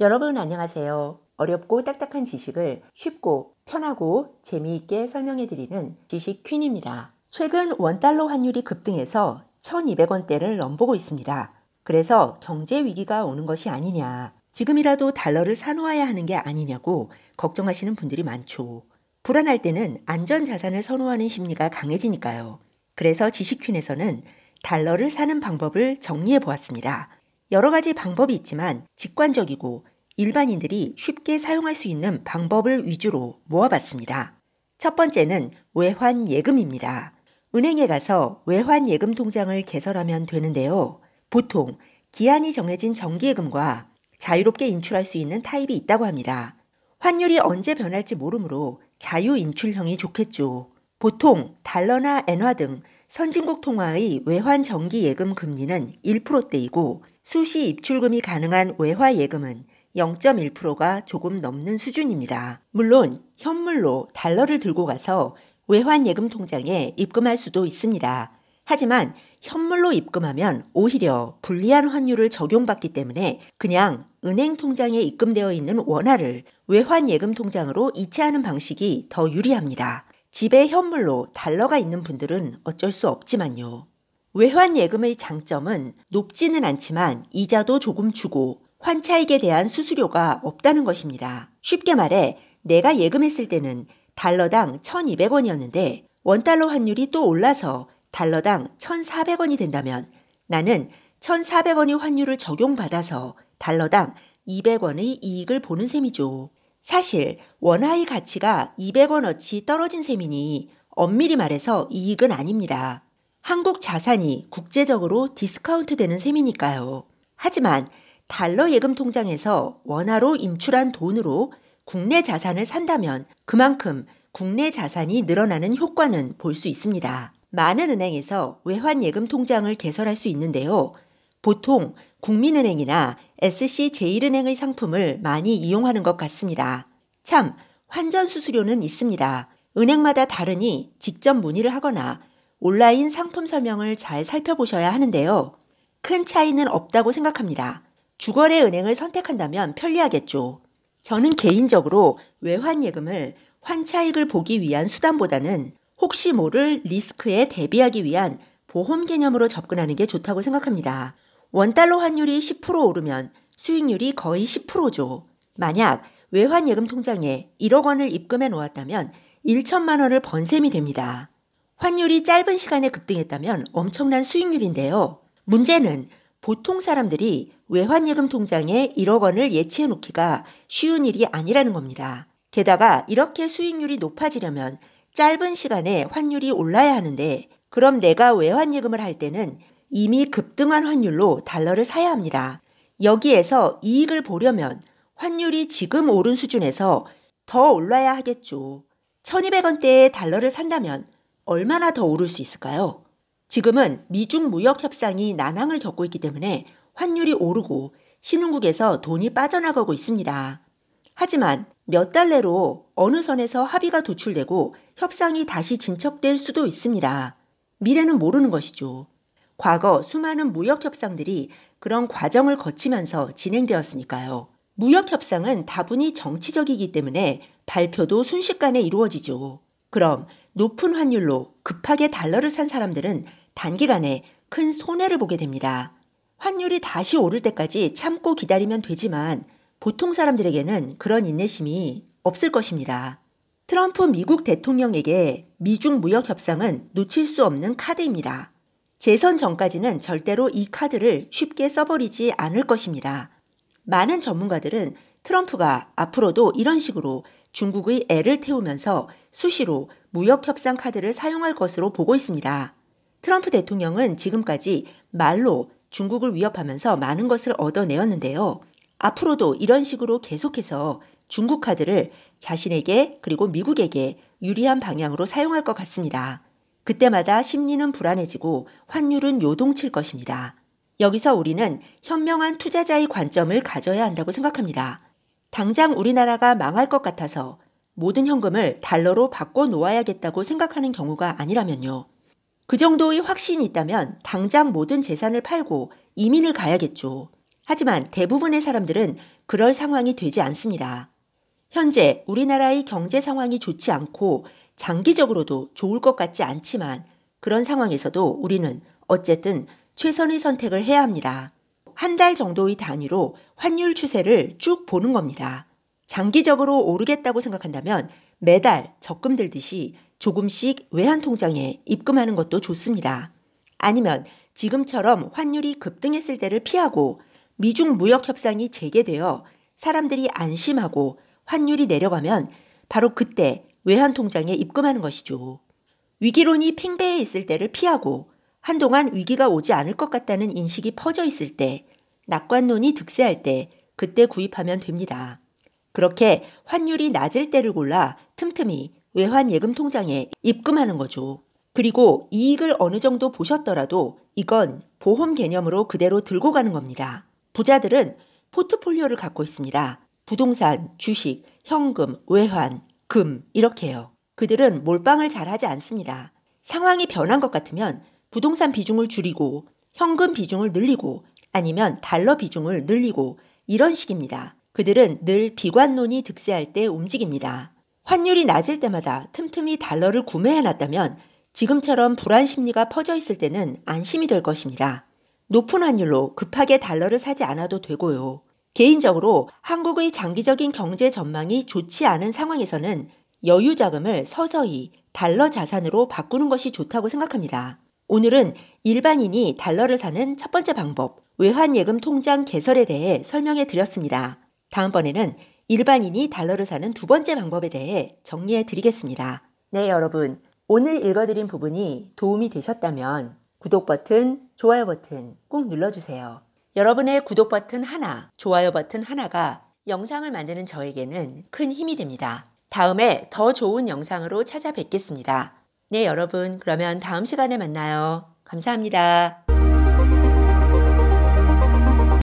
여러분 안녕하세요. 어렵고 딱딱한 지식을 쉽고 편하고 재미있게 설명해 드리는 지식 퀸입니다. 최근 원달러 환율이 급등해서 1200원대를 넘보고 있습니다. 그래서 경제 위기가 오는 것이 아니냐, 지금이라도 달러를 사놓아야 하는 게 아니냐고 걱정하시는 분들이 많죠. 불안할 때는 안전 자산을 선호하는 심리가 강해지니까요. 그래서 지식 퀸에서는 달러를 사는 방법을 정리해 보았습니다. 여러 가지 방법이 있지만 직관적이고 일반인들이 쉽게 사용할 수 있는 방법을 위주로 모아봤습니다. 첫 번째는 외환 예금입니다. 은행에 가서 외환 예금 통장을 개설하면 되는데요. 보통 기한이 정해진 정기예금과 자유롭게 인출할 수 있는 타입이 있다고 합니다. 환율이 언제 변할지 모르므로 자유 인출형이 좋겠죠. 보통 달러나 엔화 등 선진국 통화의 외환 정기 예금 금리는 1%대이고 수시 입출금이 가능한 외화 예금은 0.1%가 조금 넘는 수준입니다. 물론 현물로 달러를 들고 가서 외환 예금 통장에 입금할 수도 있습니다. 하지만 현물로 입금하면 오히려 불리한 환율을 적용받기 때문에 그냥 은행 통장에 입금되어 있는 원화를 외환 예금 통장으로 이체하는 방식이 더 유리합니다. 집에 현물로 달러가 있는 분들은 어쩔 수 없지만요. 외환 예금의 장점은 높지는 않지만 이자도 조금 주고 환차익에 대한 수수료가 없다는 것입니다. 쉽게 말해 내가 예금했을 때는 달러당 1200원이었는데 원달러 환율이 또 올라서 달러당 1400원이 된다면 나는 1400원의 환율을 적용받아서 달러당 200원의 이익을 보는 셈이죠. 사실 원화의 가치가 200원어치 떨어진 셈이니 엄밀히 말해서 이익은 아닙니다. 한국 자산이 국제적으로 디스카운트 되는 셈이니까요. 하지만 달러 예금 통장에서 원화로 인출한 돈으로 국내 자산을 산다면 그만큼 국내 자산이 늘어나는 효과는 볼 수 있습니다. 많은 은행에서 외환 예금 통장을 개설할 수 있는데요. 보통 국민은행이나 SC제일은행의 상품을 많이 이용하는 것 같습니다. 참, 환전 수수료는 있습니다. 은행마다 다르니 직접 문의를 하거나 온라인 상품 설명을 잘 살펴보셔야 하는데요. 큰 차이는 없다고 생각합니다. 주거래 은행을 선택한다면 편리하겠죠. 저는 개인적으로 외환 예금을 환차익을 보기 위한 수단보다는 혹시 모를 리스크에 대비하기 위한 보험 개념으로 접근하는 게 좋다고 생각합니다. 원달러 환율이 10% 오르면 수익률이 거의 10%죠. 만약 외환 예금 통장에 1억 원을 입금해 놓았다면 1천만 원을 번 셈이 됩니다. 환율이 짧은 시간에 급등했다면 엄청난 수익률인데요. 문제는 보통 사람들이 외환예금 통장에 1억 원을 예치해 놓기가 쉬운 일이 아니라는 겁니다. 게다가 이렇게 수익률이 높아지려면 짧은 시간에 환율이 올라야 하는데 그럼 내가 외환예금을 할 때는 이미 급등한 환율로 달러를 사야 합니다. 여기에서 이익을 보려면 환율이 지금 오른 수준에서 더 올라야 하겠죠. 1200원대의 달러를 산다면 얼마나 더 오를 수 있을까요? 지금은 미중 무역 협상이 난항을 겪고 있기 때문에 환율이 오르고 신흥국에서 돈이 빠져나가고 있습니다. 하지만 몇 달 내로 어느 선에서 합의가 도출되고 협상이 다시 진척될 수도 있습니다. 미래는 모르는 것이죠. 과거 수많은 무역 협상들이 그런 과정을 거치면서 진행되었으니까요. 무역 협상은 다분히 정치적이기 때문에 발표도 순식간에 이루어지죠. 그럼 높은 환율로 급하게 달러를 산 사람들은 단기간에 큰 손해를 보게 됩니다. 환율이 다시 오를 때까지 참고 기다리면 되지만 보통 사람들에게는 그런 인내심이 없을 것입니다. 트럼프 미국 대통령에게 미중 무역 협상은 놓칠 수 없는 카드입니다. 재선 전까지는 절대로 이 카드를 쉽게 써버리지 않을 것입니다. 많은 전문가들은 트럼프가 앞으로도 이런 식으로 중국의 애를 태우면서 수시로 무역협상 카드를 사용할 것으로 보고 있습니다. 트럼프 대통령은 지금까지 말로 중국을 위협하면서 많은 것을 얻어내었는데요. 앞으로도 이런 식으로 계속해서 중국 카드를 자신에게 그리고 미국에게 유리한 방향으로 사용할 것 같습니다. 그때마다 심리는 불안해지고 환율은 요동칠 것입니다. 여기서 우리는 현명한 투자자의 관점을 가져야 한다고 생각합니다. 당장 우리나라가 망할 것 같아서 모든 현금을 달러로 바꿔 놓아야겠다고 생각하는 경우가 아니라면요. 그 정도의 확신이 있다면 당장 모든 재산을 팔고 이민을 가야겠죠. 하지만 대부분의 사람들은 그럴 상황이 되지 않습니다. 현재 우리나라의 경제 상황이 좋지 않고 장기적으로도 좋을 것 같지 않지만 그런 상황에서도 우리는 어쨌든 최선의 선택을 해야 합니다. 한 달 정도의 단위로 환율 추세를 쭉 보는 겁니다. 장기적으로 오르겠다고 생각한다면 매달 적금 들듯이 조금씩 외환통장에 입금하는 것도 좋습니다. 아니면 지금처럼 환율이 급등했을 때를 피하고 미중 무역 협상이 재개되어 사람들이 안심하고 환율이 내려가면 바로 그때 외환통장에 입금하는 것이죠. 위기론이 팽배해 있을 때를 피하고 한동안 위기가 오지 않을 것 같다는 인식이 퍼져 있을 때, 낙관론이 득세할 때 그때 구입하면 됩니다. 그렇게 환율이 낮을 때를 골라 틈틈이 외환예금 통장에 입금하는 거죠. 그리고 이익을 어느 정도 보셨더라도 이건 보험 개념으로 그대로 들고 가는 겁니다. 부자들은 포트폴리오를 갖고 있습니다. 부동산, 주식, 현금, 외환, 금 이렇게요. 그들은 몰빵을 잘 하지 않습니다. 상황이 변한 것 같으면 부동산 비중을 줄이고 현금 비중을 늘리고 아니면 달러 비중을 늘리고 이런 식입니다. 그들은 늘 비관론이 득세할 때 움직입니다. 환율이 낮을 때마다 틈틈이 달러를 구매해놨다면 지금처럼 불안 심리가 퍼져 있을 때는 안심이 될 것입니다. 높은 환율로 급하게 달러를 사지 않아도 되고요. 개인적으로 한국의 장기적인 경제 전망이 좋지 않은 상황에서는 여유 자금을 서서히 달러 자산으로 바꾸는 것이 좋다고 생각합니다. 오늘은 일반인이 달러를 사는 첫 번째 방법, 외환예금 통장 개설에 대해 설명해 드렸습니다. 다음번에는 일반인이 달러를 사는 두 번째 방법에 대해 정리해 드리겠습니다. 네, 여러분. 오늘 읽어드린 부분이 도움이 되셨다면 구독 버튼, 좋아요 버튼 꼭 눌러주세요. 여러분의 구독 버튼 하나, 좋아요 버튼 하나가 영상을 만드는 저에게는 큰 힘이 됩니다. 다음에 더 좋은 영상으로 찾아뵙겠습니다. 네, 여러분. 그러면 다음 시간에 만나요. 감사합니다.